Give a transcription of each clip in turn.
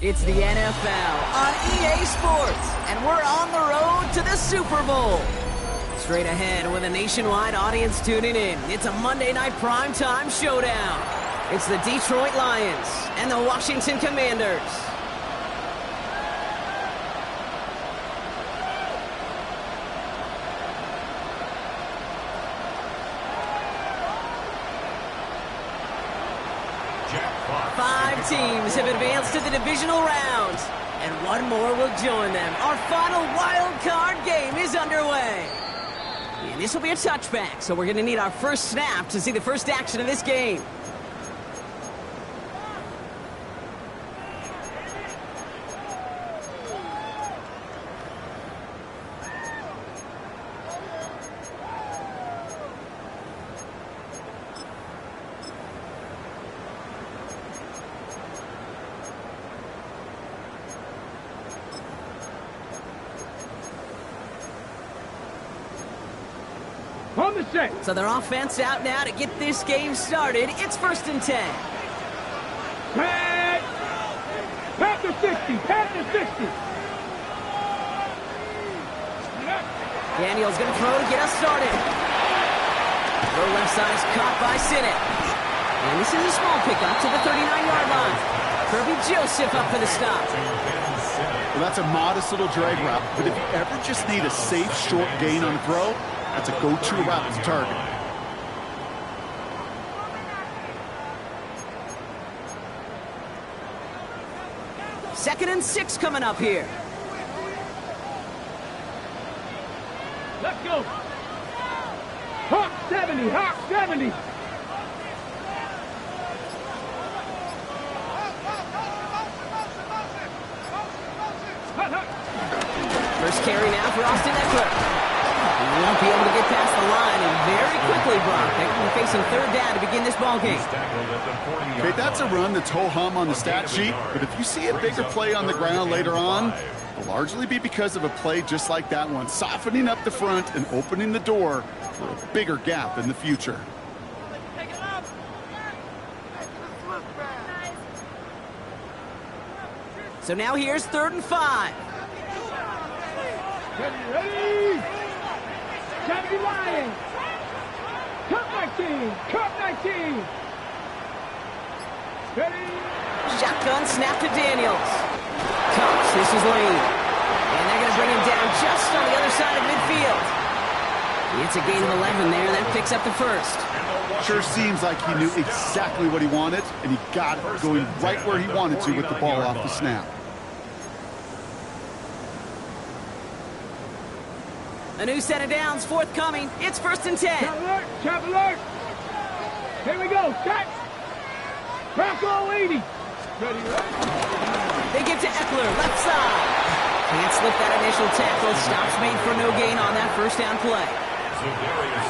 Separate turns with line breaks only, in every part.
It's the NFL on EA Sports, and we're on the road to the Super Bowl. Straight ahead with a nationwide audience tuning in, it's a Monday night primetime showdown. It's the Detroit Lions and the Washington Commanders. Five teams have advanced to the divisional rounds, and one more will join them. Our final wild card game is underway. And this will be a touchback, so we're going to need our first snap to see the first action of this game. So their offense out now to get this game started. It's 1st and 10.
Pass to 60.
Daniel's going to throw to get us started. Throw left side is caught by Sinnott. And this is a small pickup to the 39-yard line. Kirby Joseph up for the stop.
Well, that's a modest little drag route, but if you ever just need a safe, short gain on the throw, that's a go-to route to target.
Second and 6 coming up here.
Let's go. Hawk 70.
First carry now for Austin Eckler. He won't be able to get past the line, and very quickly, Brock, they're going to be facing 3rd down to begin this ballgame.
Okay, that's a run that's ho-hum on the stat sheet, but if you see a bigger play on the ground later on, it'll largely be because of a play just like that one, softening up the front and opening the door for a bigger gap in the future.
So now here's 3rd and 5.
Ready! 70 Lions! Cut 19! Ready!
Shotgun snap to Daniels. Cox, this is Lane. And they're going to bring him down just on the other side of midfield. It's a gain of 11 there. That picks up the first.
Sure seems like he knew exactly what he wanted, and he got it going right where he wanted to with the ball off the snap.
A new set of downs forthcoming. It's 1st and 10.
Trap alert! Here we go. Set! Bronco 80. Ready.
They get to Eckler, left side. Can't slip that initial tackle. Stops made for no gain on that first down play.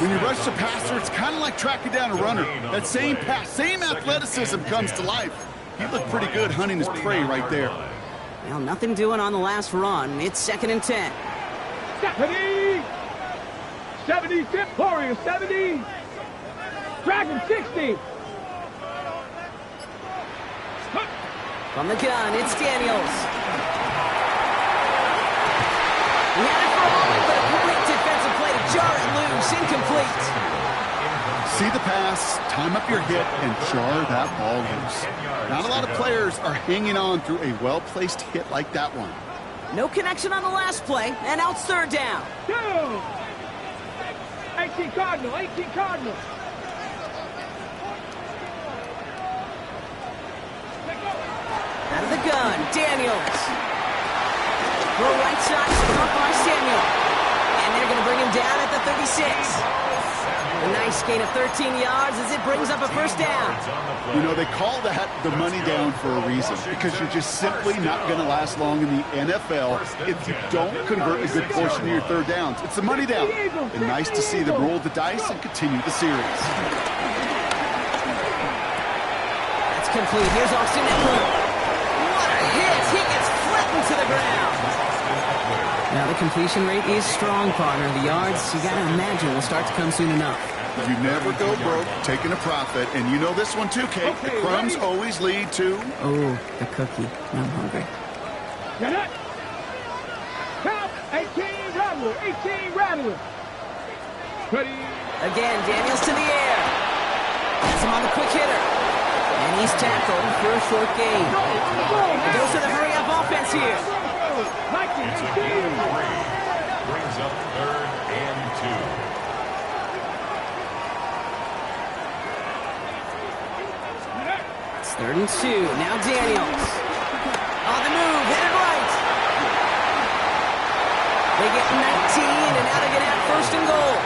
When you rush the passer, it's kind of like tracking down a runner. That same pass, same athleticism comes to life. He looked pretty good hunting his prey right there.
Well, nothing doing on the last run. It's 2nd and 10.
70, Fifth Warrior, 70. Dragon, 60.
From the gun, it's Daniels. He had it for a moment, but a great defensive play to jar it loose. Incomplete.
See the pass, time up your hit, and jar that ball loose. Not a lot of players are hanging on through a well-placed hit like that one.
No connection on the last play, and now it's 3rd down.
18 Cardinal.
Out of the gun, Daniels. Throw right side, caught by Samuel. And they're going to bring him down at the 36. A nice gain of 13 yards as it brings up a first down.
You know, they call that the money down for a reason, because you're just simply not going to last long in the NFL if you don't convert a good portion of your 3rd downs. It's the money down. And nice to see them roll the dice and continue the series.
That's complete. Here's Austin Eckler. What a hit! He gets flattened to the ground. Now the completion rate is strong, partner. The yards, you got to imagine, will start to come soon enough.
You never go broke taking a profit. And you know this one too, Kate. The crumbs always lead to...
Oh, the cookie. I'm hungry.
Get it. Count. 18 Rattler. 18 Rattler. Ready.
Again, Daniels to the air. Has him on the quick hitter. And he's tackled for a short gain. It goes to the hurry-up offense here.
19, 18.
Brings up 3rd and 2.
It's 3rd and 2. Now Daniels. On the move, headed right. They get 19, and now they're going to have 1st and goal.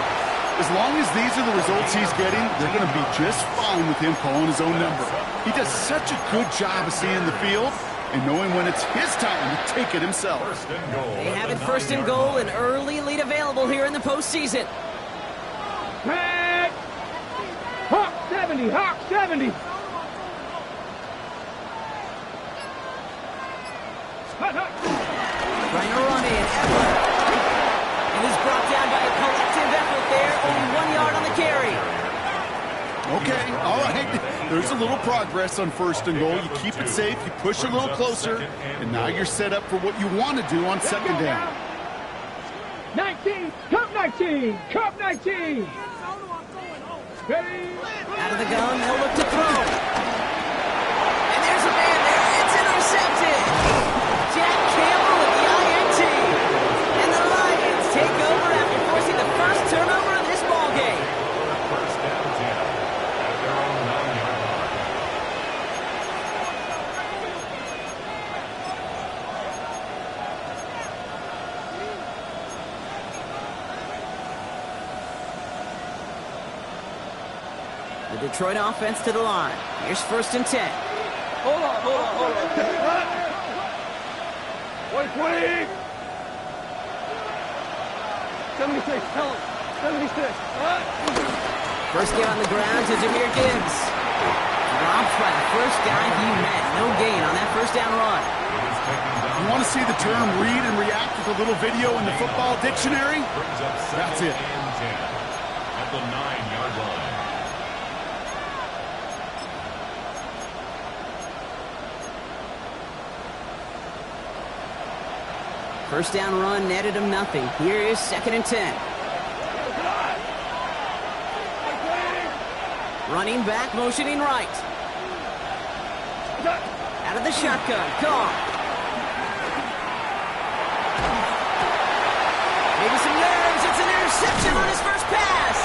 As long as these are the results he's getting, they're going to be just fine with him calling his own number. He does such a good job of seeing the field and knowing when it's his time to take it himself.
They have it 1st and goal, an early lead available here in the postseason.
Back. Hawk 70. Hawk 70.
Trying to run in, Eckler. And he's brought down by a collective effort there, only 1 yard on the carry.
Okay, all right. There's a little progress on 1st and goal. You keep it safe, you push a little closer, and now you're set up for what you want to do on 2nd down.
19. Cup 19. Cup 19. Ready.
Out of the gun, they'll look to throw. And there's a man there. It's intercepted. Jack Campbell with the INT. And the Lions take over after forcing the first turnover of this ballgame.
1st down 10 at their own 9-yard line.
The Detroit offense to the line. Here's 1st and 10.
Hold on. Wait, 20. 76. Tell him. 76.
First get on the ground to Jahmyr Gibbs. Dropped by the first guy he met. No gain on that 1st down run.
You want to see the term read and react with a little video in the football dictionary? That's it.
At the 9-yard line.
First down run netted him nothing. Here is 2nd and 10. Running back, motioning right. Out of the shotgun, gone. Maybe some nerves. It's an interception on his first pass.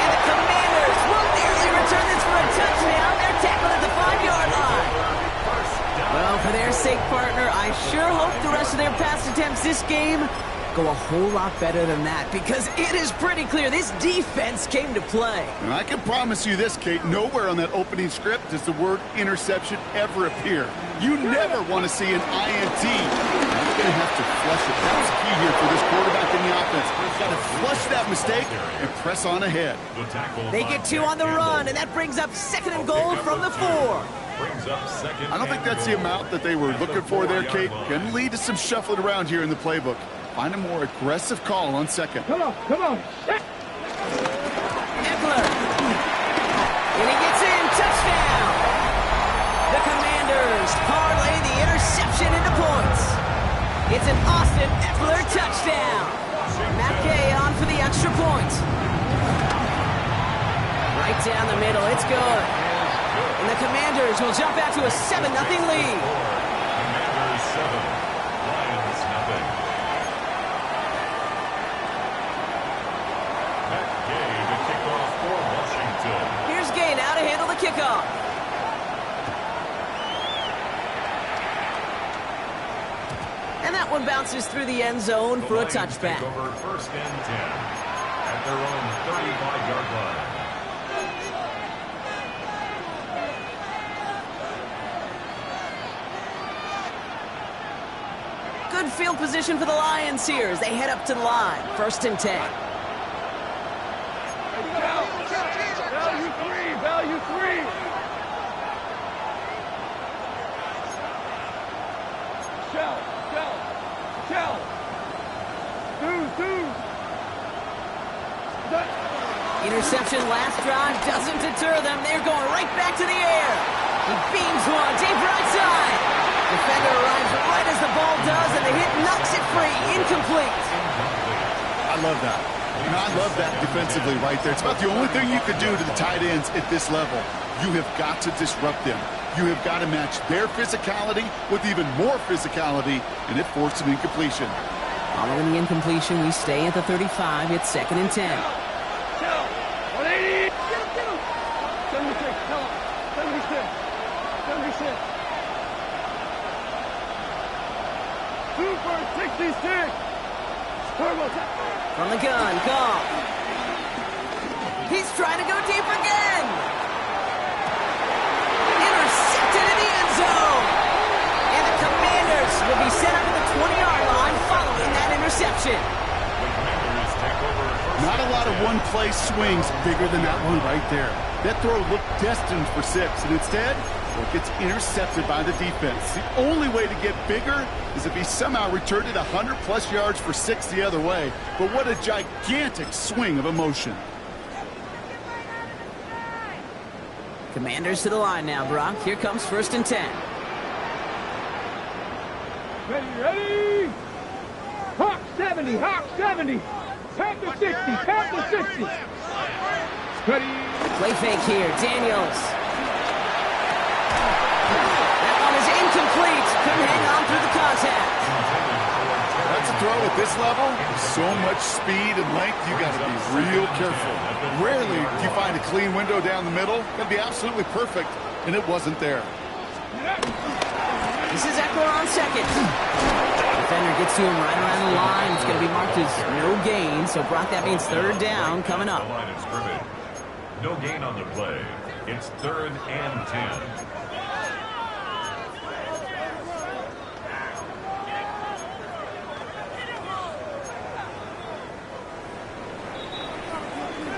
And the Commanders will nearly return this for a touchdown. They're tackled at the 5-yard line. Well, for their sake, partner, I sure hope the rest of their pass attempts this game go a whole lot better than that, because it is pretty clear this defense came to play.
And I can promise you this, Kate, nowhere on that opening script does the word interception ever appear. You never want to see an INT. You're going to have to flush it. That was key here for this quarterback in the offense. Got to flush that mistake and press on ahead.
They get 2 on the run, and that brings up 2nd and goal from the 4.
I don't think that's the amount that they were looking for there, Kate. Going to lead to some shuffling around here in the playbook. Find a more aggressive call on 2nd.
Come on.
Eckler. And he gets in. Touchdown. The Commanders parlay the interception into points. It's an Austin Eckler touchdown. Matt Gay on for the extra point. Right down the middle. It's good. And the Commanders will jump out to a 7-0 lead.
Commanders 7, Lions nothing. Matt Gay to kick off for Washington.
Here's Gay now to handle the kickoff. And that one bounces through the end zone for a touchback.
Over 1st and 10 at their own 35-yard line.
Good field position for the Lions here as they head up to the line. 1st and 10.
Value 3. Shell. Two.
Interception last drive doesn't deter them. They're going right back to the air. He beams one, deep right side. Defender arrives right as the ball does, and the hit knocks it free. Incomplete.
I love that. And I love that defensively right there. It's about the only thing you could do to the tight ends at this level. You have got to disrupt them. You have got to match their physicality with even more physicality, and it forced an incompletion.
Following the incompletion, we stay at the 35. It's 2nd and 10.
180. Get him. 76. Tell him. 76. 76. Super 66.
From the gun, Goff. He's trying to go deep again. Intercepted in the end zone. And the Commanders will be set up at the 20-yard line following that interception.
Not a lot of one-play swings bigger than that one right there. That throw looked destined for 6, and instead, it gets intercepted by the defense. The only way to get bigger is if he somehow returned it 100-plus yards for 6 the other way. But what a gigantic swing of emotion.
Commanders to the line now, Brock. Here comes 1st and 10.
Ready. Hawk 70. Hawk 70. Panther 60. Panther 60. Ready.
Play fake here. Daniels. That one is incomplete. Couldn't hang on through the contact.
That's a throw at this level. So much speed and length, you got to be real careful. Rarely do you find a clean window down the middle. That'd be absolutely perfect, and it wasn't there.
This is Eckler on 2nd. Defender gets to him right around the line. It's going to be marked as no gain. So, Brock, that means 3rd down coming up.
No gain on the play. It's 3rd and 10.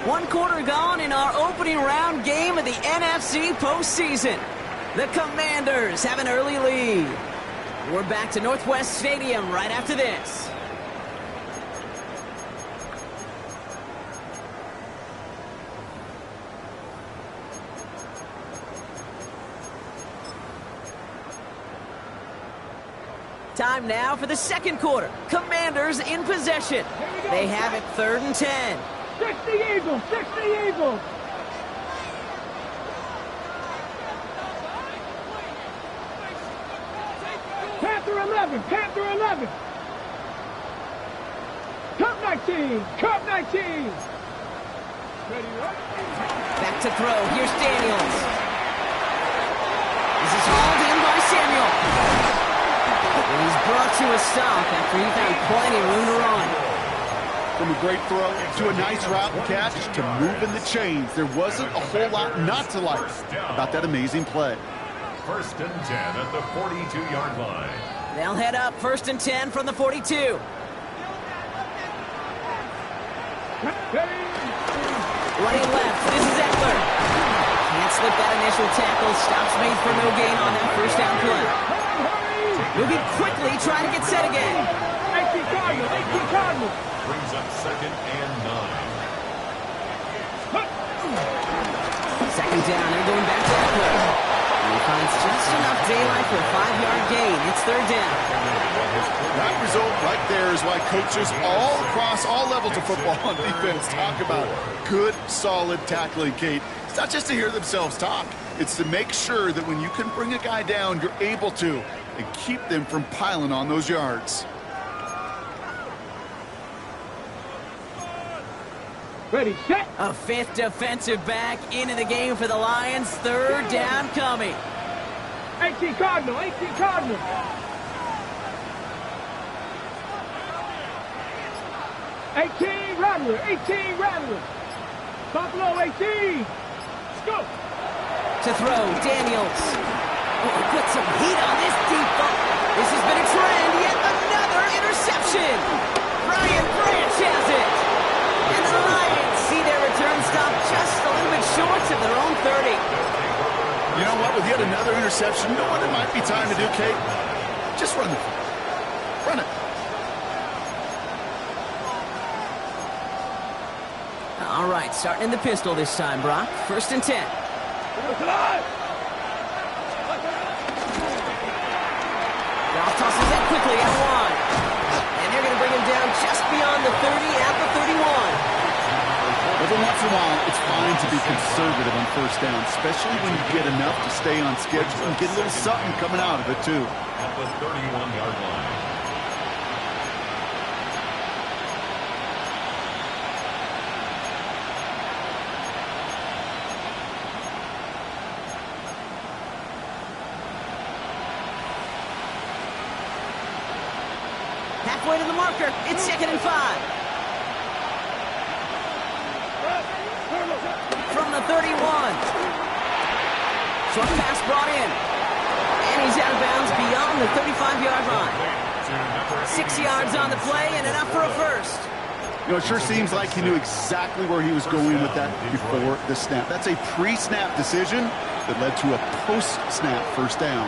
One quarter gone in our opening round game of the NFC postseason. The Commanders have an early lead. We're back to Northwest Stadium right after this. Time now for the 2nd quarter. Commanders in possession. They have it 3rd and 10.
60 Eagles. 60 Eagles. Panther 11. Panther 11. Cup 19. Cup 19.
Back to throw. Here's Daniels. This is hauled in by Samuel. And he's brought to a stop after he found plenty of room to run.
From a great throw to a nice route and catch to moving the chains, there wasn't a whole lot not to like about that amazing play.
1st and 10 at the 42-yard line.
They'll head up 1st and 10 from the 42. Running left, this is Eckler. Can't slip that initial tackle. Stops made for no gain on that 1st down play. Moving quickly, trying to get set again.
18 Cardinals. 18 Cardinals.
Brings up 2nd and 9.
2nd down, they're going back to Eckler. And he finds just enough daylight for a 5-yard gain. It's 3rd down.
That result right there is why coaches all across all levels of football on defense talk about good, solid tackling, Kate. It's not just to hear themselves talk. It's to make sure that when you can bring a guy down, you're able to, and keep them from piling on those yards.
Ready, set.
A 5th defensive back into the game for the Lions. 3rd down coming.
18 Cardinal. 18 Cardinal. 18 Rattler. 18 Rattler. Buffalo 18. Let's go.
To throw, Daniels. Oh, put some heat on this deep ball. This has been a trend. Yet another interception. Brian Branch has it. And the Lions see their return stop just a little bit short of their own 30.
You know what? With yet another interception, you know what it might be time to do, Kate? Just run the ball. Run it.
All right, starting in the pistol this time, Brock. 1st and 10. Goff tosses that quickly out wide. And they're going to bring him down just beyond the 30 at the 31.
Every once in a while, it's fine to be conservative on 1st down, especially when you get enough to stay on schedule and get a little something coming out of it, too.
At the 31-yard line.
Halfway to the marker. It's 2nd and 5. From the 31. Short pass brought in. And he's out of bounds beyond the 35-yard line. 6 yards on the play and enough for a first.
You know, it sure seems like he knew exactly where he was going with that before the snap. That's a pre-snap decision that led to a post-snap 1st down.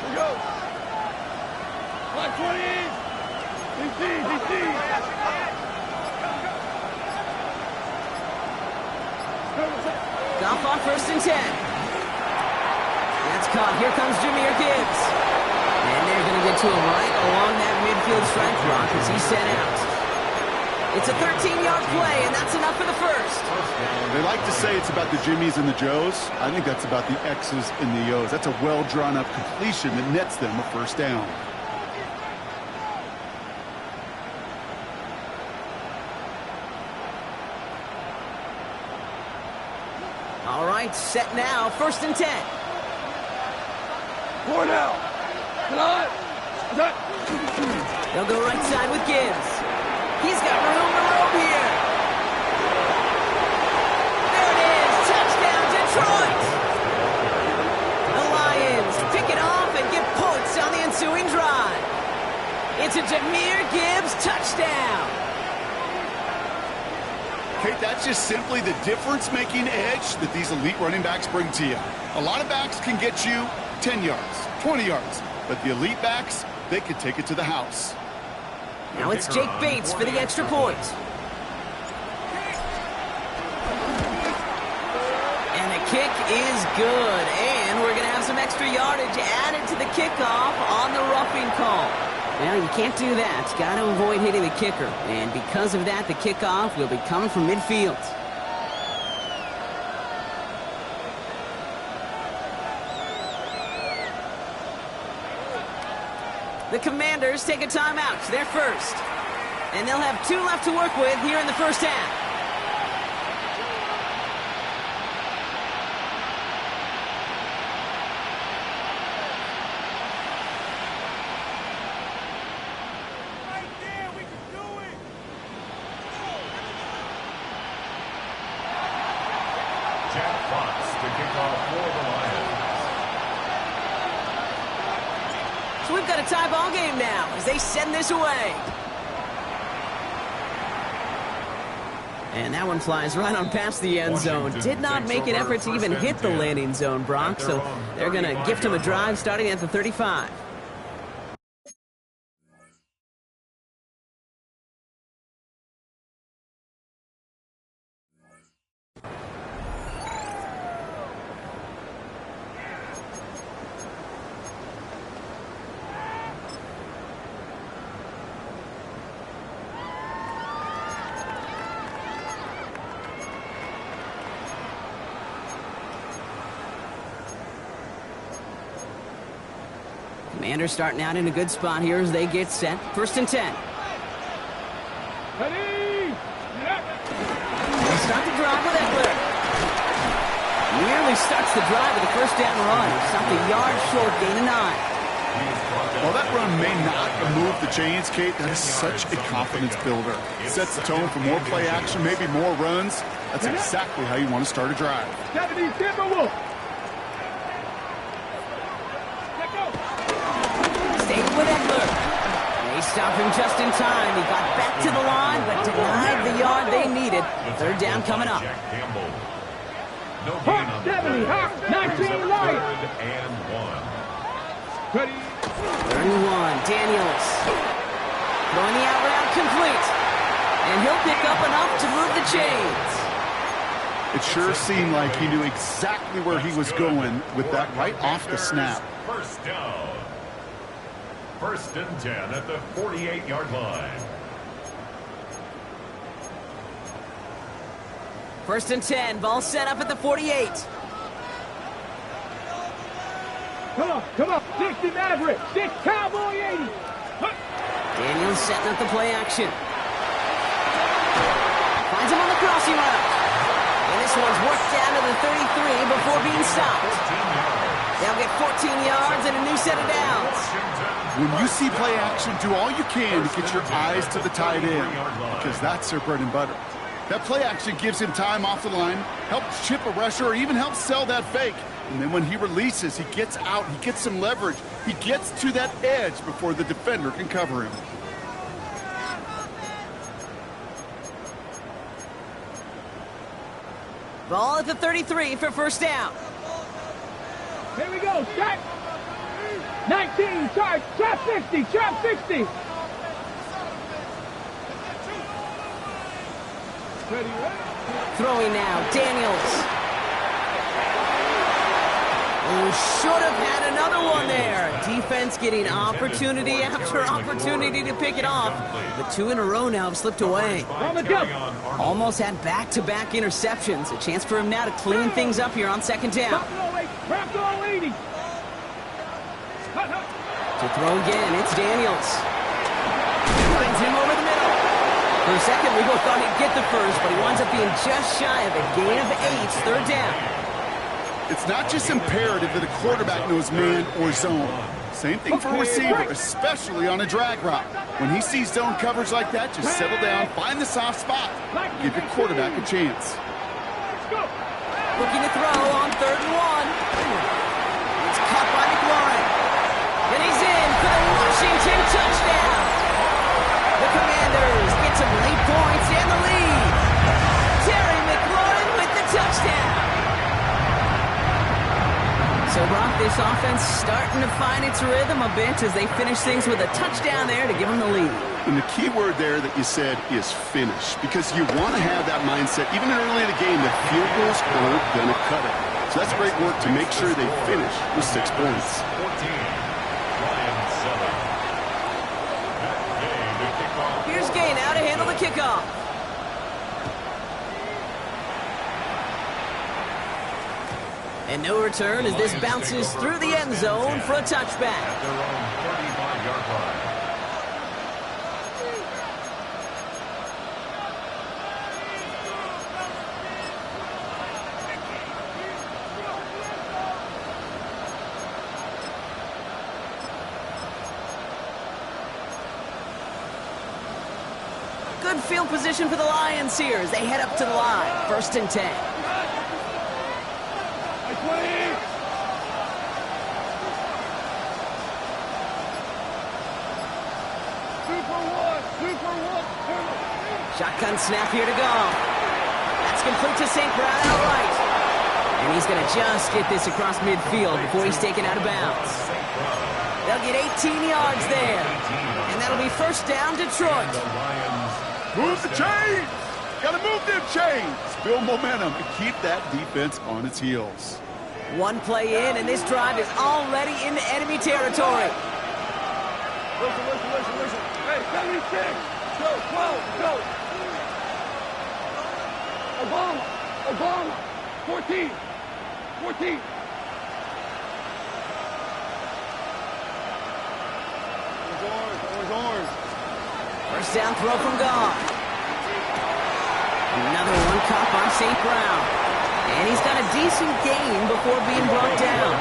Here we go. 20. DC.
Goff on 1st and 10. That's caught. Here comes Jahmyr Gibbs. And they're going to get to him right along that midfield strike block as he's sent out. It's a 13-yard play, and that's enough for the first.
They like to say it's about the Jimmies and the Joes. I think that's about the X's and the O's. That's a well-drawn-up completion that nets them a 1st down.
All right, set now. 1st and 10.
4 now.
They'll go right side with Gibbs. He's got room to roam here. There it is. Touchdown, Detroit. The Lions pick it off and get points on the ensuing drive. It's a Jahmyr Gibbs touchdown.
Kate, that's just simply the difference-making edge that these elite running backs bring to you. A lot of backs can get you 10 yards, 20 yards, but the elite backs, they can take it to the house.
Now it's Jake Bates for the extra point. And the kick is good, and we're going to have some extra yardage added to the kickoff on the roughing call. Well, you can't do that. Got to avoid hitting the kicker. And because of that, the kickoff will be coming from midfield. The Commanders take a timeout. They're first. And they'll have 2 left to work with here in the 1st half. So we've got a tie ball game now as they send this away. And that one flies right on past the end zone. Did not make an effort to even hit the landing zone, Brock. So they're going to gift him a drive starting at the 35. Commanders starting out in a good spot here as they get set. 1st and 10.
Ready?
They start the drive with Eckler. Nearly starts the drive with a 1st down run. Stopped a yard short, gain of 9.
While that run may not move the chains, Kate, that is such a confidence builder. It sets the tone for more play action, maybe more runs. That's exactly how you want to start a drive.
Stayed with Eckler. They stopped him just in time. He got back to the line, but denied the yard they needed. 3rd down coming up.
No gain on the
70,
play.
19 right.
3rd and 1.
Ready?
31, Daniels. Throwing the out route complete. And he'll pick up enough to move the chains.
It sure seemed like he knew exactly where he was going with that right off the snap.
First down. First and 10 at the 48-yard line.
First and 10, ball set up at the 48.
Come on, 60 Maverick, 6 Cowboy 80.
Daniels setting up the play action. Finds him on the crossing route. And this one's worked down to the 33 before being stopped. They'll get 14 yards and a new set of downs.
When you see play action, do all you can to get your eyes to the tight end, because that's their bread and butter. That play action gives him time off the line, helps chip a rusher, or even helps sell that fake. And then when he releases, he gets out, he gets some leverage. He gets to that edge before the defender can cover him.
Ball at the 33 for first down.
Here we go, start. 19, charge, trap 60, trap 60. Ready, ready.
Throwing now, Daniels. Oh, should have had another one there. Defense getting opportunity after opportunity to pick it off. The 2 in a row now have slipped away. Almost had back-to-back interceptions. A chance for him now to clean things up here on second down. To throw again, it's Daniels. Finds him over the middle. For a second, we both thought he'd get the first, but he winds up being just shy of a gain of 8, third down.
It's not just imperative that a quarterback knows man or zone. Same thing for a receiver, especially on a drag route. When he sees zone coverage like that, just settle down, find the soft spot. Give your quarterback a chance.
Looking to throw on third and 1. It's caught by McLaurin. And he's in for the Washington touchdown. The Commanders get some late points and the lead. Terry McLaurin with the touchdown. So, Brock, this offense starting to find its rhythm a bit as they finish things with a touchdown there to give them the lead.
And the key word there that you said is finish, because you want to have that mindset, even early in the game, that field goals aren't going to cut it. So that's great work to make sure they finish with 6 points.
14. Lions 7.
Here's Gay now to handle the kickoff. And no return as this bounces through the end zone for a touchback.
At their own 35-yard line.
Good field position for the Lions here as they head up to the line. First and 10. Shotgun snap here to go. That's complete to St. Brown outright. And he's going to just get this across midfield before he's taken out of bounds. They'll get 18 yards there. And that'll be first down, Detroit.
Move the chains! Gotta move them chains! Build momentum and keep that defense on its heels.
One play in, and this drive is already into enemy territory.
Listen. Hey, 76! Go, 12, go! Obama! 14! Orange.
First down throw from God. Another one caught by St. Brown. And he's got a decent gain before being brought down.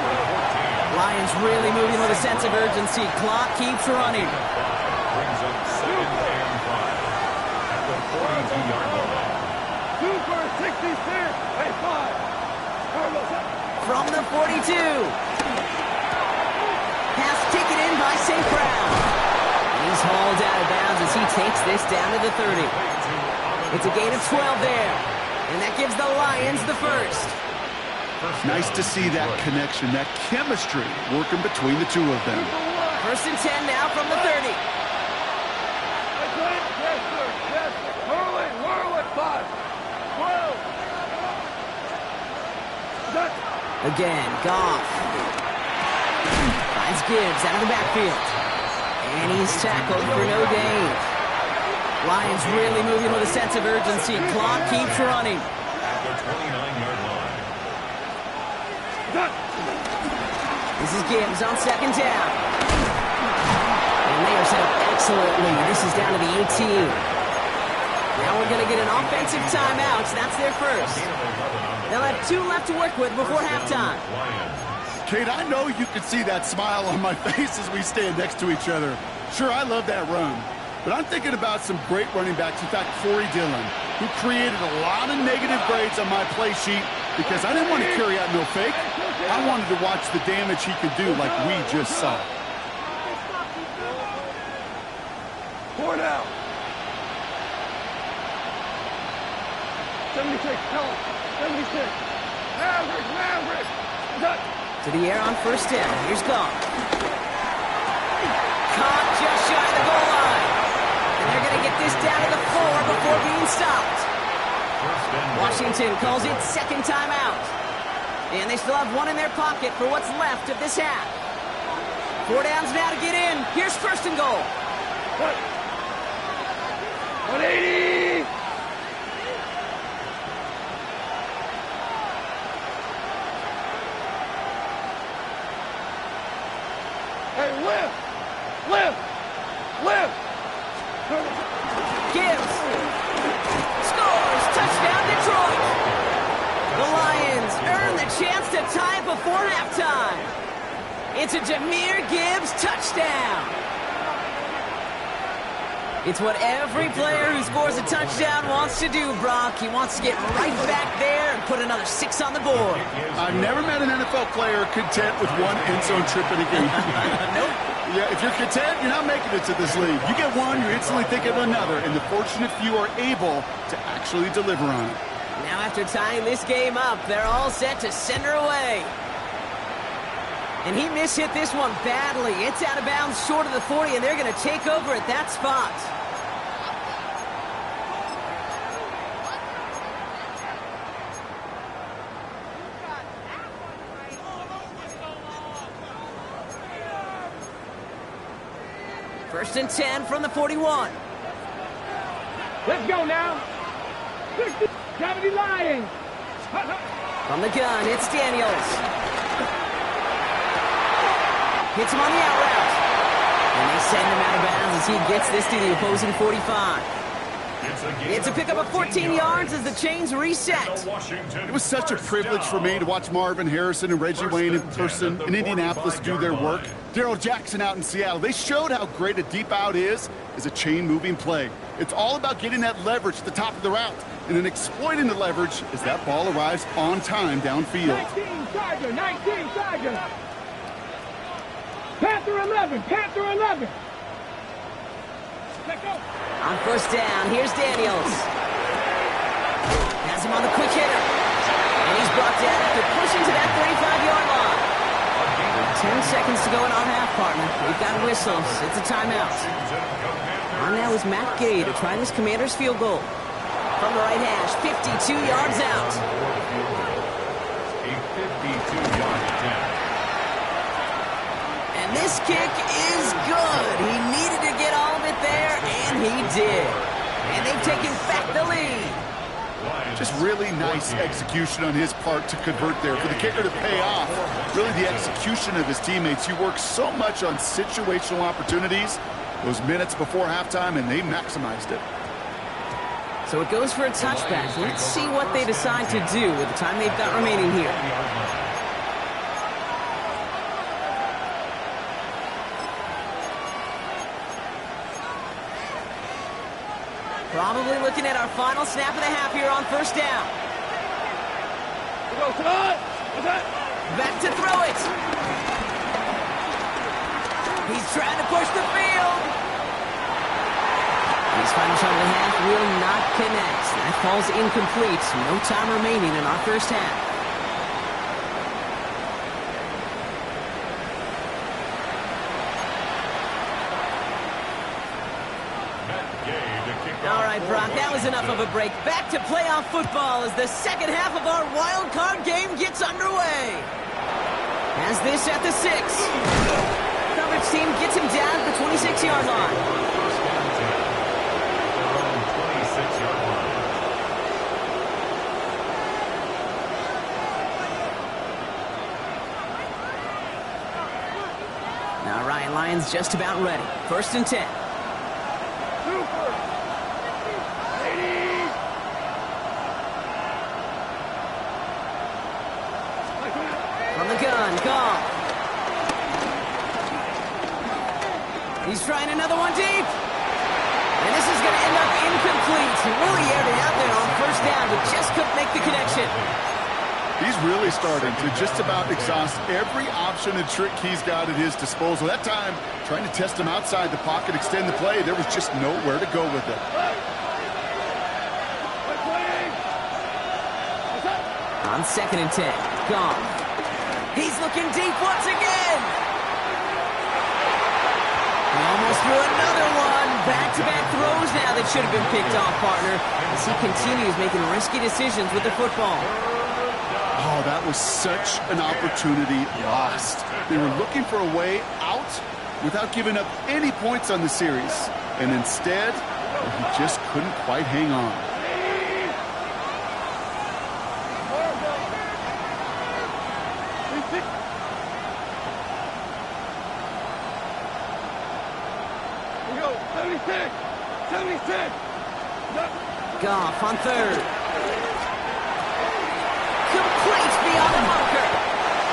Lions really moving with a sense of urgency. Clock keeps running.
Brings up 2nd and 5 at the 42-yard line.
Super 66! Hey, 5!
From the 42. Pass taken in by St. Brown. He's hauled out of bounds as he takes this down to the 30. It's a gain of 12 there. And that gives the Lions the first.
Nice to see that connection, that chemistry working between the two of them.
First and 10 now from the 30.
Yes, sir. Hurley!
Again, Goff. Finds Gibbs out of the backfield. And he's tackled for no gain. Lions really moving with a sense of urgency. Clock keeps running.
At the 29-yard line.
This is Gibbs on second down. And they are set up excellently. This is down to the 18. Now we're going to get an offensive timeout. That's their first. They'll have 2 left to work with before halftime.
Kate, I know you can see that smile on my face as we stand next to each other. Sure, I love that run. But I'm thinking about some great running backs. In fact, Corey Dillon, who created a lot of negative grades on my play sheet because I didn't want to carry out no fake. I wanted to watch the damage he could do like we just saw.
4 down. 76, help. 76. Maverick.
To the air on first down. Here's Goff. Caught just shy of the goal line. And they're going to get this down to the floor before being stopped. Washington calls it second timeout. And they still have 1 in their pocket for what's left of this half. 4 downs now to get in. Here's first and goal.
180. Hey, lift!
Gibbs scores. Touchdown, Detroit. The Lions earn the chance to tie it before halftime. It's a Jahmyr Gibbs touchdown. It's what every player who scores a touchdown wants to do, Brock. He wants to get right back there and put another 6 on the board.
I've never met an NFL player content with 1 end zone trip in a game.
Nope.
Yeah, if you're content, you're not making it to this league. You get 1, you instantly think of another, and the fortunate few are able to actually deliver on it.
Now after tying this game up, they're all set to send her away. And he mishit this one badly. It's out of bounds short of the 40, and they're going to take over at that spot. First and 10 from the 41.
Let's go now. 60, 70 Lions.
From the gun, it's Daniels. Hits him on the out route. And they send him out of bounds as he gets this to the opposing 45. It's a pickup of 14 yards as the chains reset.
It was such a privilege for me to watch Marvin Harrison and Reggie Wayne in person in Indianapolis do their work. Darrell Jackson out in Seattle. They showed how great a deep out is as a chain-moving play. It's all about getting that leverage at the top of the route and then exploiting the leverage as that ball arrives on time downfield.
19 Charger. Panther 11. Let's go.
On first down, here's Daniels. Has him on the quick hitter. And he's brought down after pushing to that 35-yard line. 10 seconds to go in our half, partner. We've got whistles. It's a timeout. On now is Matt Gay to try this Commander's field goal. From the right hash, 52 yards out.
A 52-yard attempt.
And this kick is good. He needed to get all of it there, and he did. And they've taken back the lead.
Just really nice execution on his part to convert there. For the kicker to pay off, really the execution of his teammates. You work so much on situational opportunities those minutes before halftime, and they maximized it.
So it goes for a touchback. Let's see what they decide to do with the time they've got remaining here. Probably looking at our final snap of the half here on first down. Back to throw it. He's trying to push the field. His final shot of the half will not connect. That falls incomplete. No time remaining in our first half. All right, Brock, that was enough of a break. Back to playoff football as the second half of our wild card game gets underway. Has this at the 6. Coverage team gets him down at the 26-yard line. All right, Lions just about ready. 1st and 10. From the gun, Goff. He's trying another one deep. And this is going to end up incomplete. He really aired it out there on 1st down, but just couldn't make the connection.
He's really starting to just about exhaust every option and trick he's got at his disposal. That time, trying to test him outside the pocket, extend the play, there was just nowhere to go with it.
On 2nd and 10, Goff. He's looking deep once again. He almost threw another one. Back-to-back throws now that should have been picked off, partner, as he continues making risky decisions with the football.
Oh, that was such an opportunity lost. They were looking for a way out without giving up any points on the series. And instead, he just couldn't quite hang on.
Goff on 3rd. Complete beyond the bunker.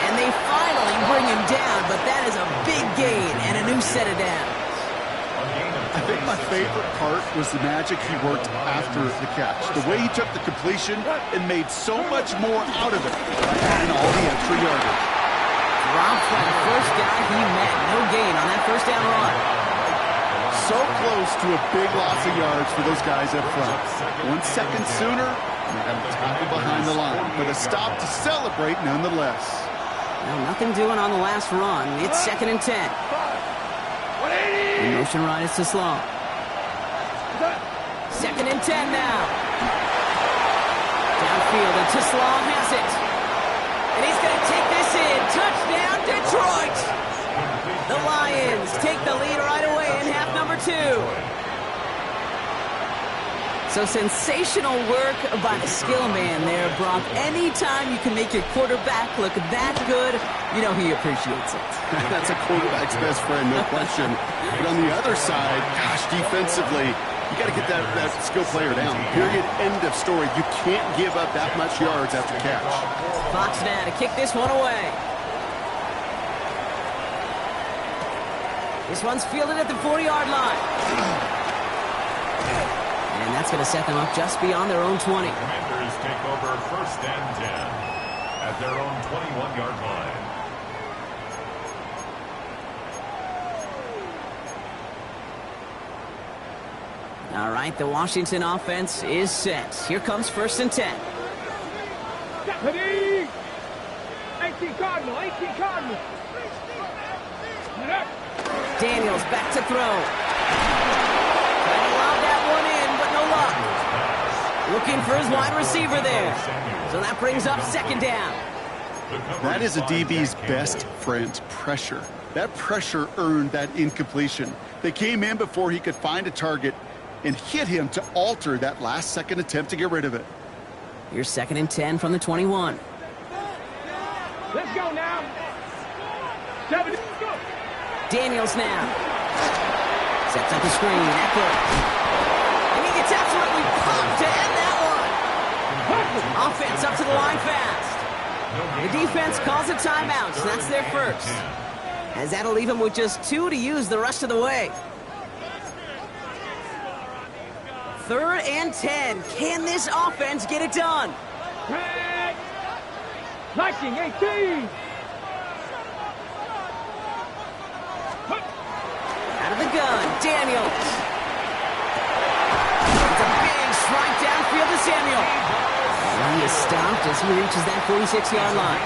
And they finally bring him down, but that is a big gain and a new set of downs.
I think my favorite part was the magic he worked after the catch. The way he took the completion and made so much more out of it by adding all the extra yardage.
Dropped by the first guy he met. No gain on that 1st down run.
So close to a big loss of yards for those guys up front. 1 second sooner, and they got him tackled behind the line. But a stop to celebrate nonetheless.
Well, nothing doing on the last run. It's 2nd and 10. The motion right is to Sloan. 2nd and 10 now. Downfield and Sloan has it. And he's going to take this in. Touchdown, Detroit! The Lions take the lead right away in half number 2. So sensational work by the skill man there, Brock. Anytime you can make your quarterback look that good, you know he appreciates it.
That's a quarterback's best friend, no question. But on the other side, gosh, defensively, you got to get that skill player down. Period. End of story. You can't give up that much yards after catch.
Fox now to kick this one away. This one's fielded at the 40-yard line. And that's going to set them up just beyond their own 20.
Commanders take over 1st and 10 at their own 21-yard line.
All right, the Washington offense is set. Here comes 1st and 10.
18 Cardinal, 18 Cardinal.
Daniels back to throw. Trying to lob that one in, but no luck. Looking for his wide receiver there. So that brings up 2nd down.
That is a DB's best friend, pressure. That pressure earned that incompletion. They came in before he could find a target and hit him to alter that last-second attempt to get rid of it.
Here's 2nd and 10 from the 21.
Let's go now. 7.
Daniels now. Sets up the screen. Eckler. And he gets absolutely pumped to end that one. Offense up to the line fast. The defense calls a timeout, so that's their first. As that'll leave him with just 2 to use the rest of the way. 3rd and 10. Can this offense get it done?
Liking 18.
Out of the gun, Daniels. It's a big strike downfield to Samuel. And he is stopped as he reaches that 46-yard line.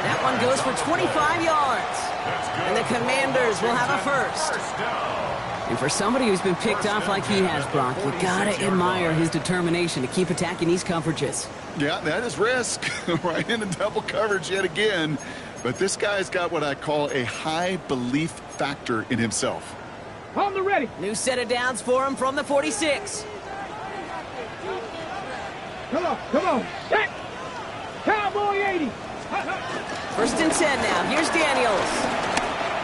That one goes for 25 yards. And the Commanders will have a first. And for somebody who's been picked off like he has, Brock, you gotta admire his determination to keep attacking these coverages.
Yeah, that is risk. Right into double coverage yet again. But this guy's got what I call a high belief factor in himself.
On the ready.
New set of downs for him from the 46.
Come on. Set. Cowboy 80.
First and 10 now. Here's Daniels.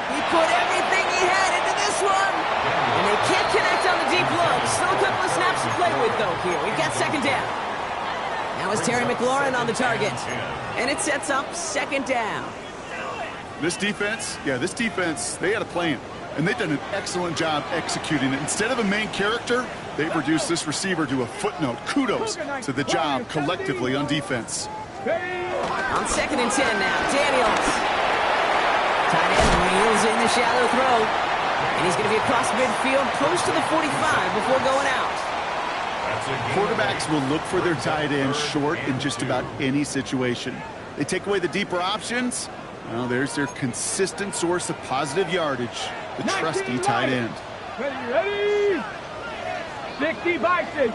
He put everything he had into this one. And they can't connect on the deep low. Still a couple of snaps to play with, though, here. We've got second down. Now is Terry McLaurin on the target. And it sets up second down.
This defense, they had a plan. And they've done an excellent job executing it. Instead of a main character, they've reduced this receiver to a footnote. Kudos to the job collectively on defense.
On second and 10 now, Daniels. Tight end wheels in the shallow throw. And he's going to be across midfield, close to the 45 before going out.
Quarterbacks will look for their tight end short in just about any situation. They take away the deeper options. Well, there's their consistent source of positive yardage, the trusty tight end.
Ready? 60 Bison.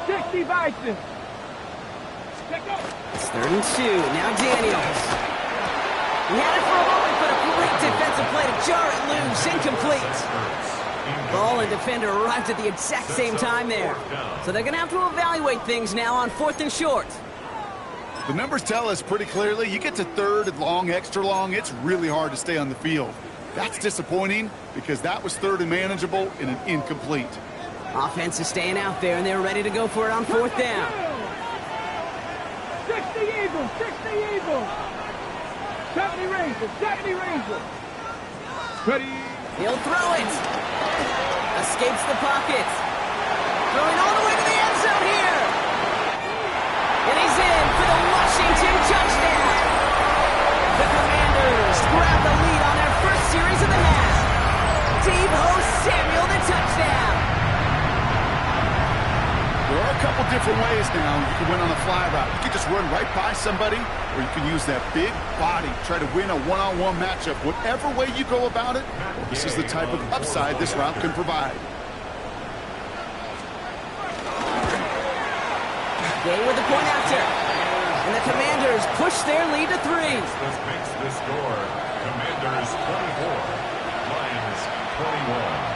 It's third and 2. Now Daniels. He had it for a moment, but a great defensive play to jar it loose. Incomplete. Ball and defender arrived at the exact same time there. So they're going to have to evaluate things now on fourth and short.
The numbers tell us pretty clearly, you get to third and long, extra long, it's really hard to stay on the field. That's disappointing because that was third and manageable in an incomplete.
Offense is staying out there, and they're ready to go for it on fourth down.
60 Eagles. 70 Rangers. Ready?
He'll throw it. Escapes the pocket. Throwing all the way to the end zone here. And he's in for the Washington touchdown. The Commanders grab the lead on their first series of the half. Deebo Samuel, the touchdown.
There are a couple different ways now you can win on a fly route. You can just run right by somebody, or you can use that big body, try to win a one-on-one matchup. Whatever way you go about it, this is the type of upside this route can provide.
Gay with the point after. And the Commanders push their lead to 3.
This makes the score. Commanders 24, Lions 21.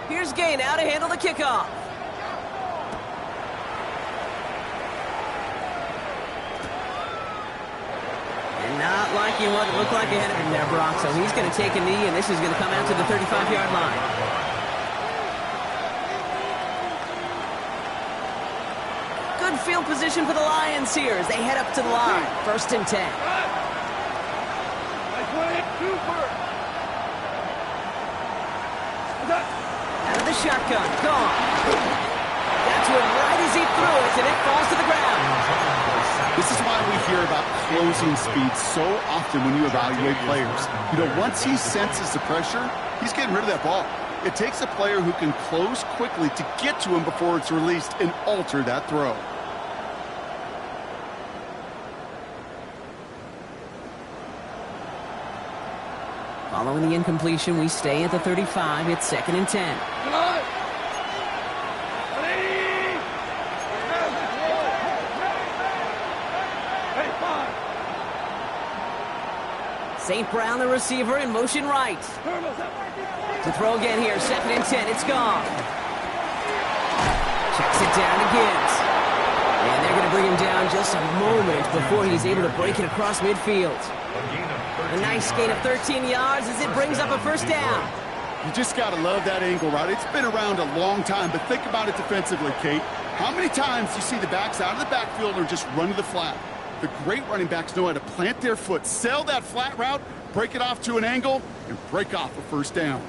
Here's Gay now to handle the kickoff. And not liking what it looked like ahead of him there, Brock. So he's going to take a knee, and this is going to come out to the 35-yard line. Good field position for the Lions here as they head up to the line. First and 10. Out of the shotgun, gone. Got to it right as he threw it, and it falls to the ground.
This is why we hear about closing speed so often when you evaluate players. You know, once he senses the pressure, he's getting rid of that ball. It takes a player who can close quickly to get to him before it's released and alter that throw.
Following the incompletion, we stay at the 35. It's second and 10. St. Brown, the receiver, in motion right. To throw again here, second and 10. It's gone. Checks it down to Gibbs. And they're going to bring him down just a moment before he's able to break it across midfield. A nice gain of 13 yards as it brings up a first down.
You just got to love that angle route. It's been around a long time, but think about it defensively, Kate. How many times do you see the backs out of the backfield or just run to the flat? The great running backs know how to plant their foot, sell that flat route, break it off to an angle, and break off a first down.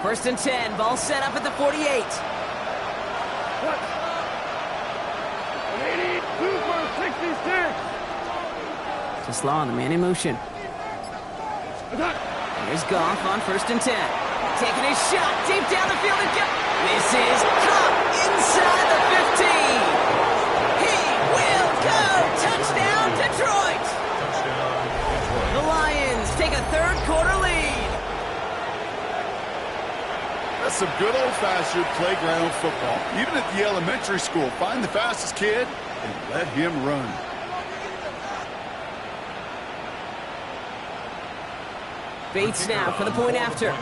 First and 10, ball set up at the 48. to slow on the man in motion. Here's Goff on 1st and 10. Taking a shot deep down the field and misses. Caught inside the 15. He will go. Touchdown, Detroit. The Lions take a 3rd quarter lead.
That's some good old-fashioned playground football. Even at the elementary school, find the fastest kid and let him run.
Bates now for the point after.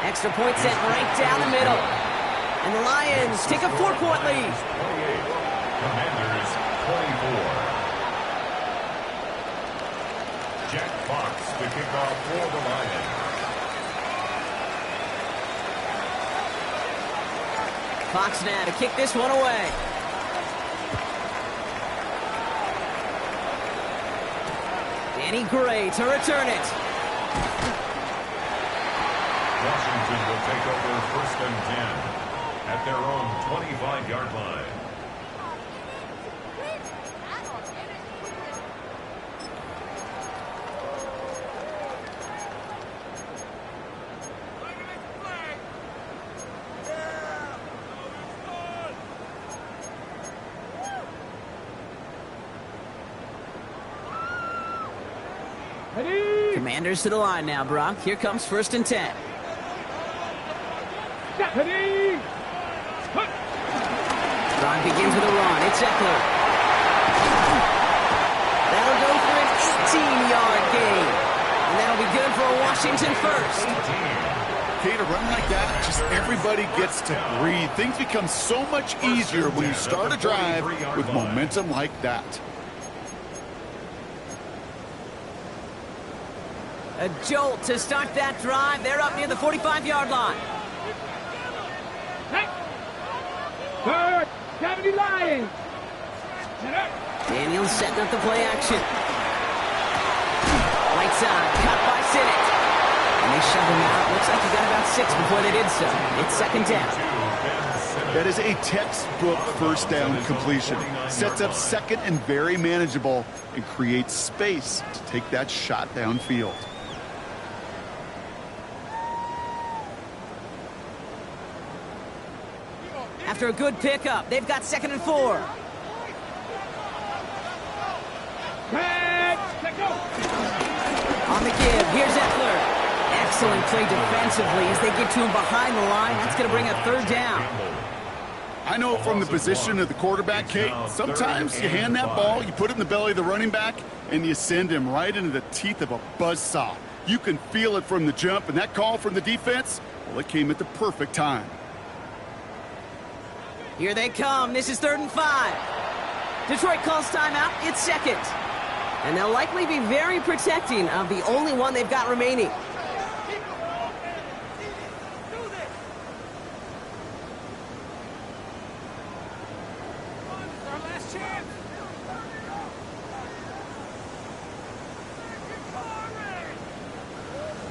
Extra point sent right down the middle. And the Lions take a 4-point lead.
28. Commanders 24. Jack Fox to kick off for the Lions.
Fox now to kick this one away. Danny Gray to return it.
Washington will take over 1st and 10 at their own 25-yard line.
Commanders to the line now, Brock. Here comes 1st and 10. Drive begins with a run. It's Eckler. That'll go for an 18-yard gain. And that'll be good for a Washington 1st.
Okay, to run like that, just everybody gets to breathe. Things become so much easier when you start a drive with momentum like that.
A jolt to start that drive. They're up near the 45-yard line.
3rd, 70 Lions.
Daniels setting up the play action. Right side, cut by Sinnott. And they shove him out. Looks like he got about 6 before they did so. It's 2nd down.
That is a textbook 1st down completion. Sets up 2nd and very manageable and creates space to take that shot downfield.
After a good pickup, they've got 2nd and 4. On the give, here's Eckler. Excellent play defensively as they get to him behind the line. That's going to bring a 3rd down.
I know from the position of the quarterback, Kate, sometimes you hand that ball, you put it in the belly of the running back, and you send him right into the teeth of a buzzsaw. You can feel it from the jump, and that call from the defense, well, it came at the perfect time.
Here they come. This is 3rd and 5. Detroit calls timeout. It's 2nd. And they'll likely be very protecting of the only one they've got remaining.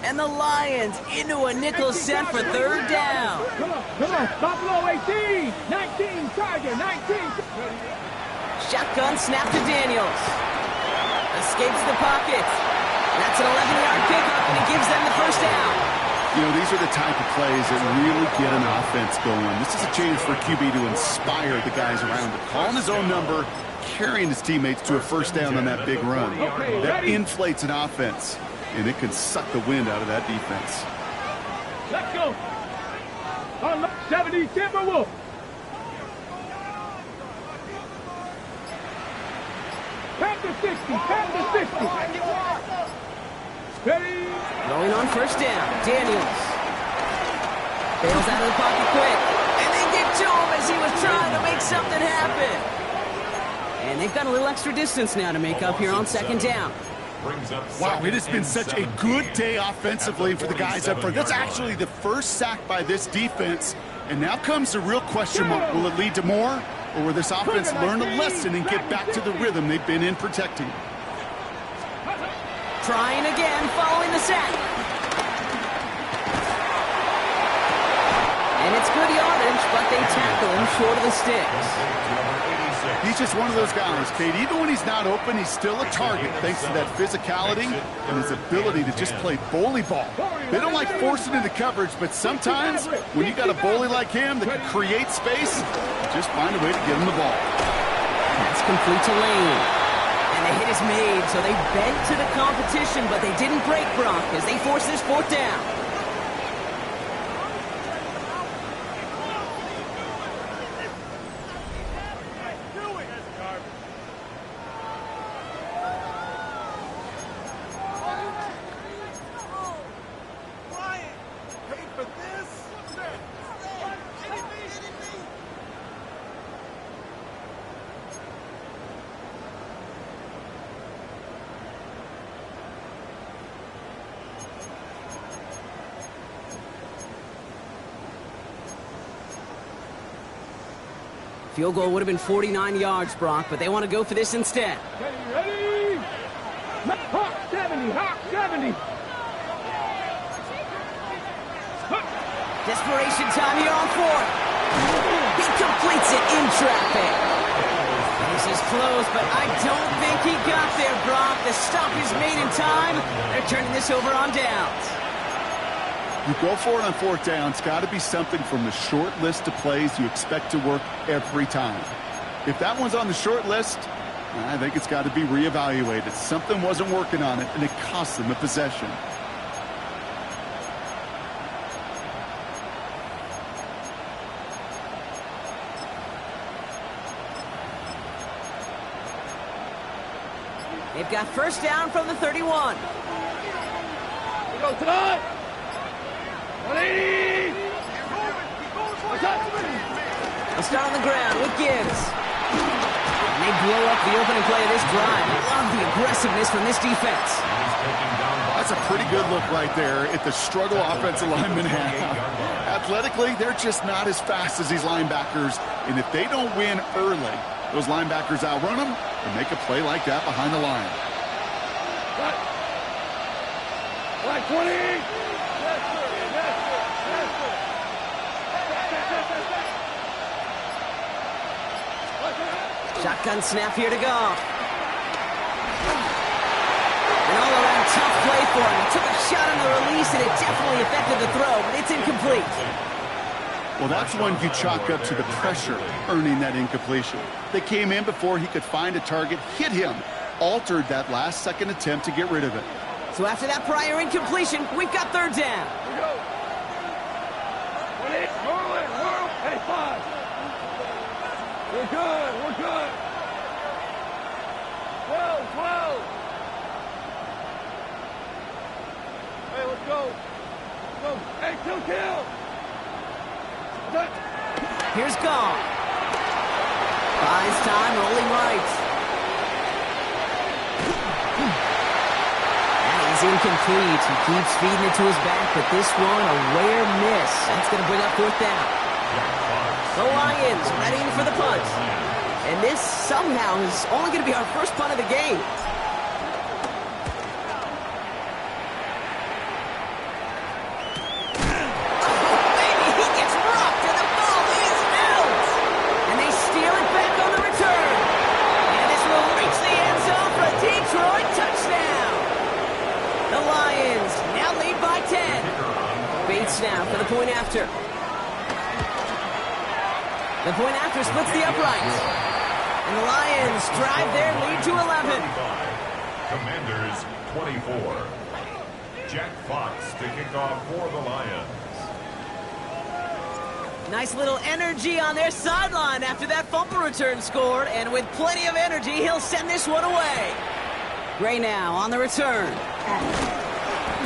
And the Lions into a nickel set for 3rd down.
Come on. Buffalo 18, 19, Charger, 19.
Shotgun snap to Daniels. Escapes the pocket. That's an 11-yard pickup, and it gives them the 1st down.
You know, these are the type of plays that really get an offense going. This is a chance for QB to inspire the guys around him. Calling his own number, carrying his teammates to a 1st down on that big run. That inflates an offense, and it can suck the wind out of that defense.
Let's go. On 70 Timberwolf. Panther 60. Ready.
Going on 1st down. Daniels. Bails out of the pocket quick. And they get to him as he was trying to make something happen. And they've got a little extra distance now to make up here on 2nd down.
Wow, it has been such a good day offensively for the guys up front. That's actually the 1st sack by this defense. And now comes the real question mark. Will it lead to more? or will this offense learn a lesson and get back to the rhythm they've been in protecting?
Trying again, following the sack. And it's good yardage, but they tackle him short of the sticks.
He's just one of those guys, Kate. Even when he's not open, he's still a target thanks to that physicality and his ability to just play bully ball. They don't like forcing into coverage, but sometimes when you got a bully like him that can create space, just find a way to get him the ball.
That's complete to Lane. And the hit is made, so they bent to the competition, but they didn't break Brock as they force this fourth down. Field goal would have been 49 yards, Brock, but they want to go for this instead.
Ready? Hawk 70, Hawk 70.
Desperation time here on fourth. He completes it in traffic. This is close, but I don't think he got there, Brock. The stop is made in time. They're turning this over on downs.
You go for it on fourth down. It's got to be something from the short list of plays you expect to work every time. If that one's on the short list, I think it's got to be reevaluated. Something wasn't working on it, and it cost them a possession.
They've got first down from the 31.
We go tonight. 180.
They'll start on the ground with Gibbs. And they blow up the opening play of this drive. I love the aggressiveness from this defense.
That's a pretty good look right there at the struggle offensive linemen have. Athletically, they're just not as fast as these linebackers. And if they don't win early, those linebackers outrun them and make a play like that behind the line.
Like 20. Yes, sir. Yes, sir. Yes, sir.
Shotgun snap here to go. An all-around tough play for him. He took a shot on the release, and it definitely affected the throw, but it's incomplete.
Well, that's one you chalk up to the pressure earning that incompletion. They came in before he could find a target, hit him, altered that last-second attempt to get rid of it.
So after that prior incompletion, we've got third down.
We go. 20. Whirl. Hey, 5. We're good. We're good. 12. Hey, let's go. Hey, kill.
Here's Gall. Buys time, rolling right. That is incomplete. He keeps feeding it to his back, but this one, a rare miss. That's going to bring up fourth down. The Lions ready for the punt. And this somehow is only going to be our first punt of the game. Now for the point after. The point after splits the uprights. And the Lions drive their lead to 11.
Commanders 24. Jack Fox to kick off for the Lions.
Nice little energy on their sideline after that fumble return scored. And with plenty of energy, he'll send this one away. Gray now on the return.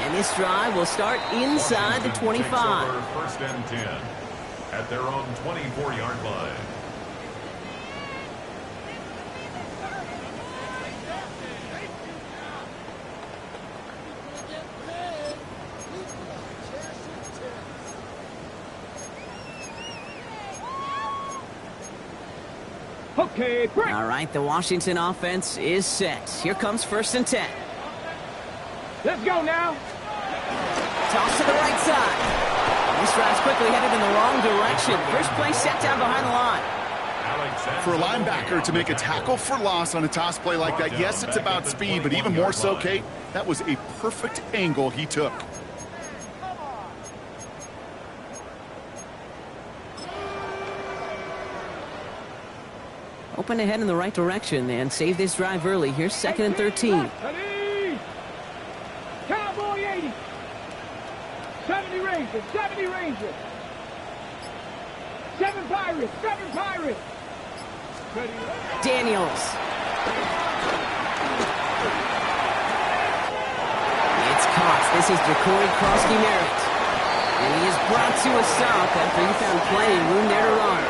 And this drive will start inside the 25.
First and 10 at their own 24-yard line.
Okay, break.
All right, the Washington offense is set. Here comes 1st and 10.
Let's go now.
Toss to the right side. This drive's quickly headed in the wrong direction. First play set down behind the line.
For a linebacker to make a tackle for loss on a toss play like that, yes, it's about speed, but even more so, Kate, that was a perfect angle he took.
Open ahead in the right direction and save this drive early. Here's 2nd and 13.
Cowboy 80. 70 Rangers, 70 Rangers. 7 Pirates, 7 Pirates.
Daniels. It's caught. This is Jacory Krosky-Merritt. And he is brought to a stop after he found plenty of room there to run.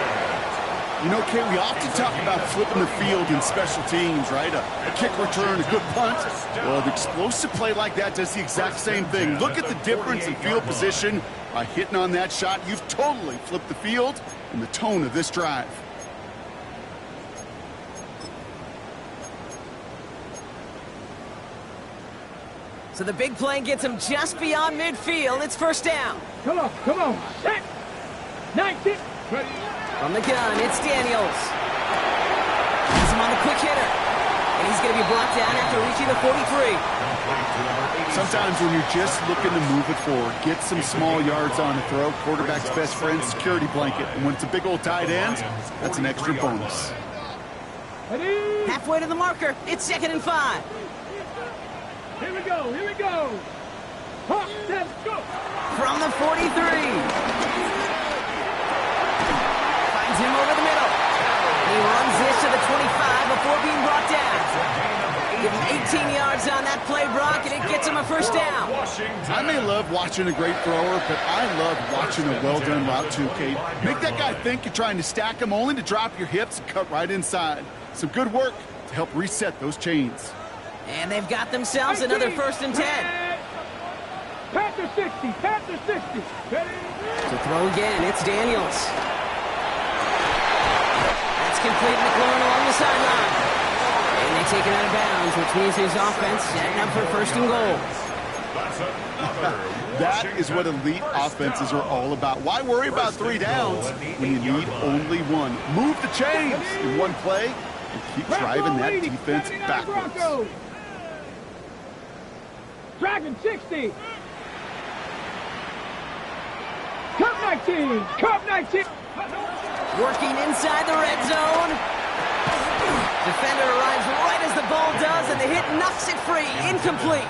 You know, Kate, we often talk about flipping the field in special teams, right? A kick return, a good punt. Well, an explosive play like that does the exact same thing. Look at the difference in field position. By hitting on that shot, you've totally flipped the field and the tone of this drive.
So the big play gets him just beyond midfield. It's 1st down.
Come on, come on. Set. 19.
From the gun, it's Daniels. He's him on the quick hitter. And he's going to be brought down after reaching the 43.
Sometimes when you're just looking to move it forward, get some small yards on a throw, quarterback's best friend, security blanket. And when it's a big old tight end, that's an extra bonus.
Halfway to the marker, it's 2nd and 5.
Here we go, here we go. Hawk, let's go.
From the 43. Finds him over the middle. He runs this to the 25 before being brought down. Give him 18 yards on that play, Brock, and it gets him a 1st down.
I may love watching a great thrower, but I love watching a well-done route too, Kate. Make that guy think you're trying to stack him only to drop your hips and cut right inside. Some good work to help reset those chains.
And they've got themselves another 1st and 10.
Panther 60, Panther 60.
To throw again, it's Daniels. That's complete. McLaurin along the sideline. And they take it out of bounds, which means his offense setting up for 1st and goal.
That is what elite offenses are all about. Why worry about 3 downs when you need only 1? Move the chains in one play and keep driving that defense backwards.
Dragon 60. Cup 19. Cup 19.
Working inside the red zone. Defender arrives right as the ball does, and the hit knocks it free. Incomplete.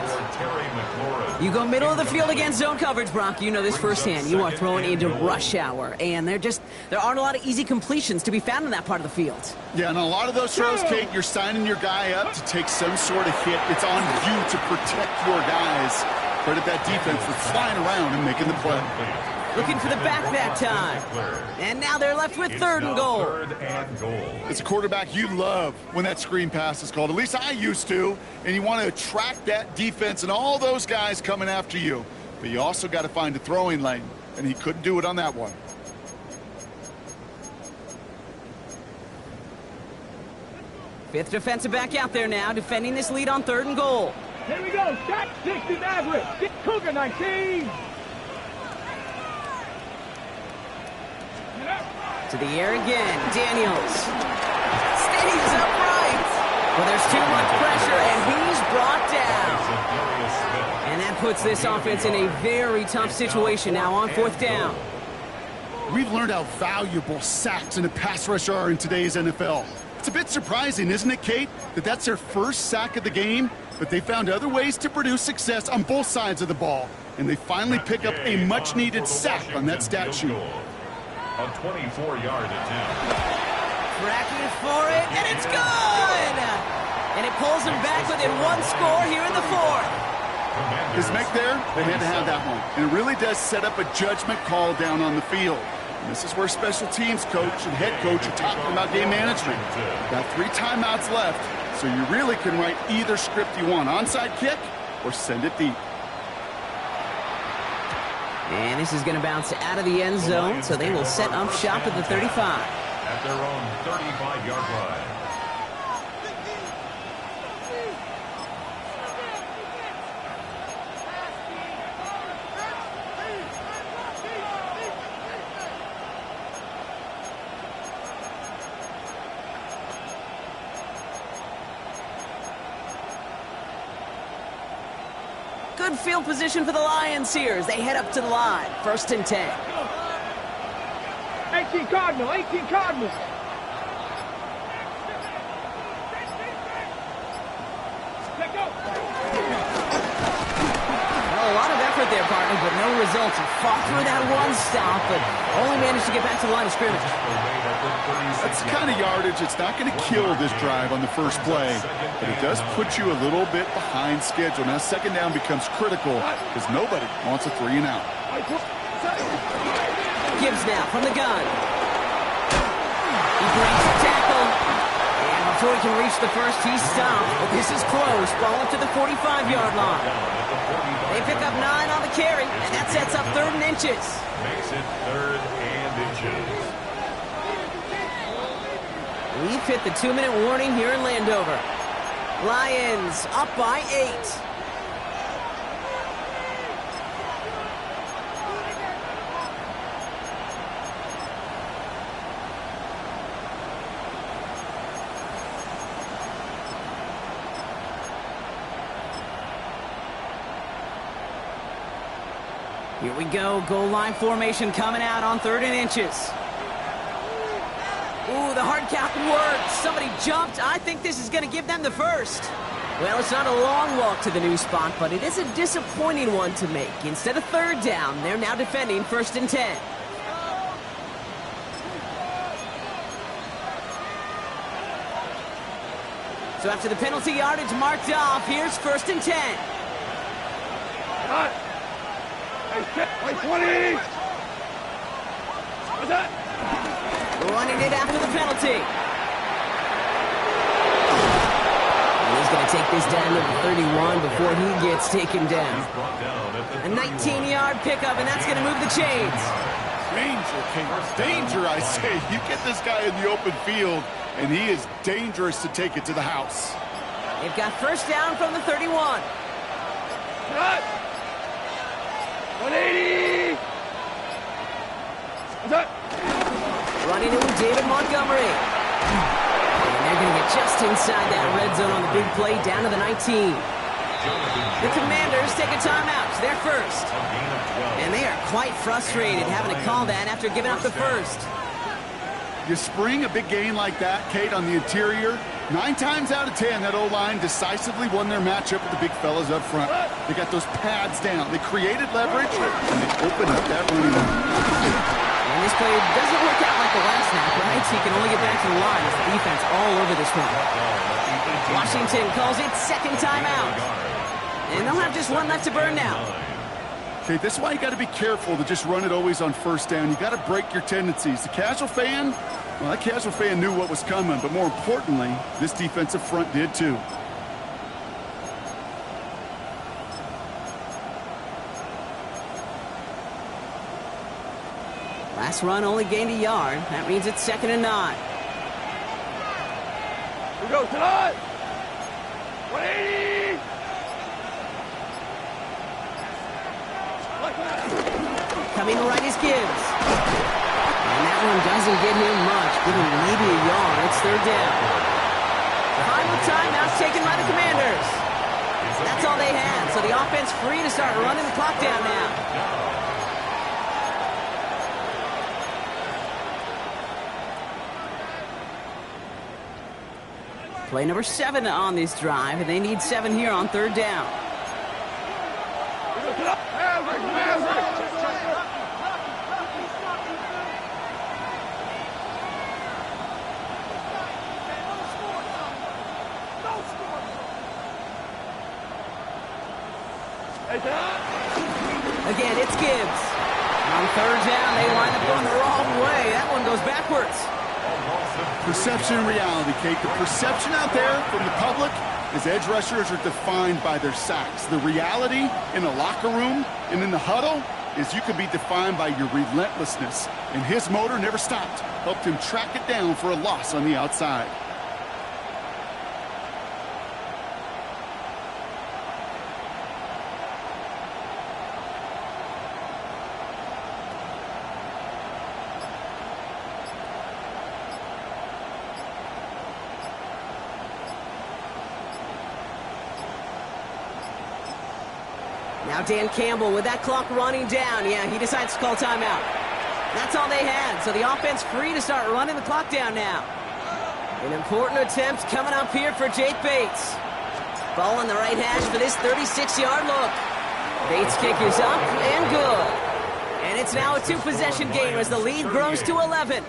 You go middle of the field against zone coverage, Brock. You know this firsthand. You are throwing into rush hour, and there aren't a lot of easy completions to be found in that part of the field.
Yeah, and a lot of those throws, Kate, you're signing your guy up to take some sort of hit. It's on you to protect your guys. Credit that defense for flying around and making the play.
Looking for the back that time. And now they're left with 3rd and goal.
As a quarterback, you love when that screen pass is called. At least I used to. And you want to attract that defense and all those guys coming after you. But you also got to find a throwing lane. And he couldn't do it on that one.
Fifth defensive back out there now, defending this lead on 3rd and goal.
Here we go. Shot 60 Maverick. Cougar 19.
To the air again, Daniels. Stays upright. Well, there's too much pressure, and he's brought down. And that puts this offense in a very tough situation now on 4th down.
We've learned how valuable sacks in a pass rush are in today's NFL. It's a bit surprising, isn't it, Kate, that that's their first sack of the game, but they found other ways to produce success on both sides of the ball, and they finally pick up a much-needed sack on that stat sheet.
A 24-yard attempt.
Tracking for it, and it's good! And it pulls them back within 1 score here in the 4th.
His make there, they had to have that one. And it really does set up a judgment call down on the field. And this is where special teams coach and head coach are talking about game management. Got 3 timeouts left, so you really can write either script you want. Onside kick or send it deep.
And this is going to bounce out of the end zone, so they will set up shop at the 35.
at their own 35-yard line.
Good field position for the Lions here as they head up to the line. 1st and 10.
18 Cardinal, 18 Cardinal. Let go.
Well, a lot of effort there, partner, but no results. He fought through that one stop, but only managed to get back to the line of scrimmage.
That's the kind of yardage it's not going to kill this drive on the first play, but it does put you a little bit behind schedule. Now, 2nd down becomes critical because nobody wants a 3 and out.
Gibbs now from the gun. He breaks the tackle. And before he can reach the first, he's stopped. But this is close. Ball up to the 45-yard line. They pick up 9 on the carry, and that sets up 3rd and inches.
Makes it 3rd and inches.
We've hit the 2-minute warning here in Landover. Lions up by 8. Here we go. Goal line formation coming out on 3rd and inches. Ooh, the hard count worked. Somebody jumped. I think this is going to give them the first. Well, it's not a long walk to the new spot, but it is a disappointing one to make. Instead of 3rd down, they're now defending 1st and 10. So after the penalty yardage marked off, here's 1st and 10.
Cut. Hey, 20. What's that?
Running it after the penalty. And he's going to take this down to the 31 before he gets taken down. A 19-yard pickup, and that's going to move the chains.
Danger, King. Danger, I say. You get this guy in the open field, and he is dangerous to take it to the house.
They've got 1st down from the 31.
Cut. 180. What's that?
Running it with David Montgomery. And they're going to get just inside that red zone on the big play down to the 19. The Commanders take a timeout. They're first. And they are quite frustrated having to call that after giving up the first.
You spring a big game like that, Kate, on the interior, 9 times out of 10, that O-line decisively won their matchup with the big fellas up front. They got those pads down. They created leverage, and they opened up that running line.
And this play doesn't work out like the last snap, right? So you can only get back to the line as the defense all over this one. Washington calls it 2nd timeout. And they'll have just one left to burn now.
Okay, that's why you got to be careful to just run it always on 1st down. You got to break your tendencies. The casual fan, well, that casual fan knew what was coming, but more importantly, this defensive front did too.
Last run only gained a yard. That means it's 2nd and 9.
We go tonight. 180.
Coming right is Gibbs. And that one doesn't get him much. Give him maybe a yard. It's 3rd down. Final timeout taken by the Commanders. That's all they had. So the offense free to start running the clock down now. Play number 7 on this drive, and they need 7 here on 3rd down. Again, it's Gibbs. On 3rd down, they line up going the wrong way. That one goes backwards.
Perception and reality, Kate. The perception out there from the public is edge rushers are defined by their sacks. The reality in the locker room and in the huddle, is you can be defined by your relentlessness, and his motor never stopped, helped him track it down for a loss on the outside.
Now Dan Campbell with that clock running down. Yeah, he decides to call timeout. That's all they had, so the offense free to start running the clock down now. An important attempt coming up here for Jake Bates. Ball on the right hash for this 36-yard look. Bates' kick is up and good. And it's now a two-possession game as the lead grows to 11.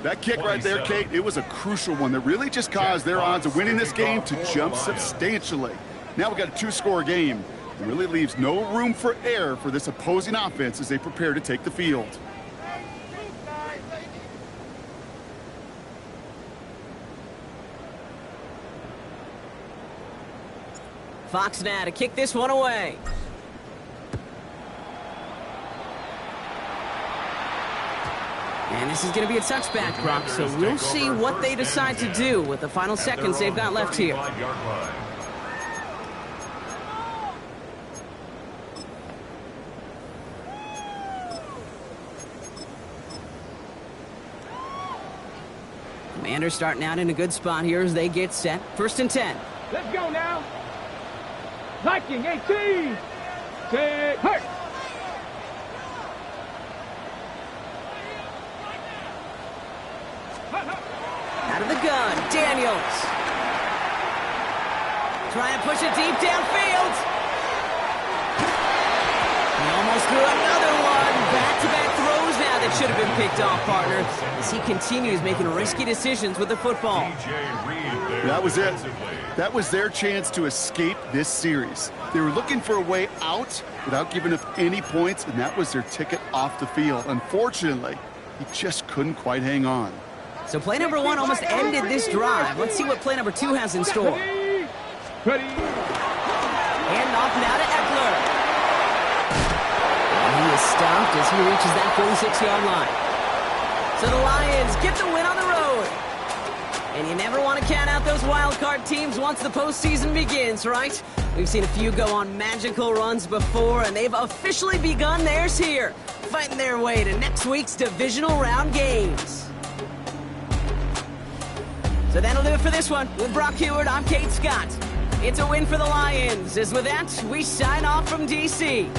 That kick right there, Kate, it was a crucial one that really just caused their odds of winning this game to jump substantially. Now we've got a two-score game. It really leaves no room for error for this opposing offense as they prepare to take the field.
Fox now to kick this one away. And this is going to be a touchback, Brock, so we'll see what they decide to do with the final seconds they've got left here. Commanders starting out in a good spot here as they get set. 1st and 10.
Let's go now. Viking 18. Take hurt.
Out of the gun, Daniels. Try and push it deep downfield. He almost threw another one. Back-to-back throws now that should have been picked off, partner, as he continues making risky decisions with the football.
That was it. That was their chance to escape this series. They were looking for a way out without giving up any points, and that was their ticket off the field. Unfortunately, he just couldn't quite hang on.
So play number 1 almost ended this drive. Let's see what play number 2 has in store.
Ready.
Hand off now to Eckler. And he is stopped as he reaches that 46-yard line. So the Lions get the win on the road. And you never want to count out those wild card teams once the postseason begins, right? We've seen a few go on magical runs before, and they've officially begun theirs here, fighting their way to next week's divisional round games. So that'll do it for this one. With Brock Heward, I'm Kate Scott. It's a win for the Lions, as with that, we sign off from D.C.